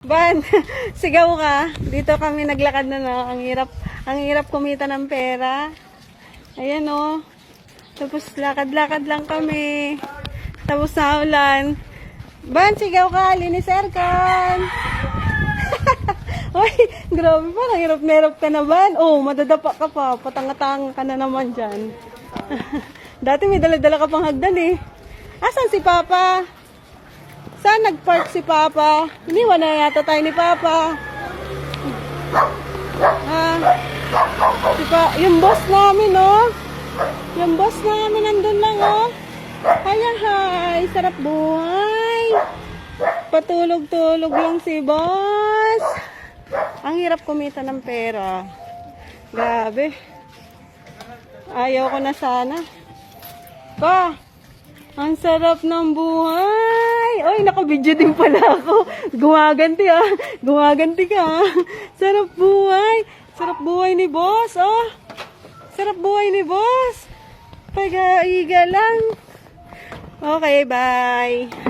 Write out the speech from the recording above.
Ban, sigaw ka. Dito kami naglakad na, no. Ang hirap kumita ng pera. Ayan, oh. Tapos lakad-lakad lang kami. Tapos na ulan. Ban, sigaw ka. Linis aircon. Uy, grabe pa. Hirap na hirap ka na, Ban. Oh, madadapa ka pa. Patangatang ka na naman dyan. Dati may dala-dala ka pang hagdan eh. Asan si Papa? Saan nag-park si Papa? Iniwan na yata tayo ni Papa. Yung boss namin, oh. Yung boss namin nandun lang, oh. Hi. Sarap buhay. Patulog-tulog lang si boss. Ang hirap kumita ng pera. Grabe. Ayaw ko na sana. Pa, ang sarap ng buhay. Oy, naka-video din pala ako. Gumaganti ah. Gumaganti ka ah. Sarap buhay. Sarap buhay ni boss, oh. Sarap buhay ni boss. Pag-aiga lang. Okay, bye.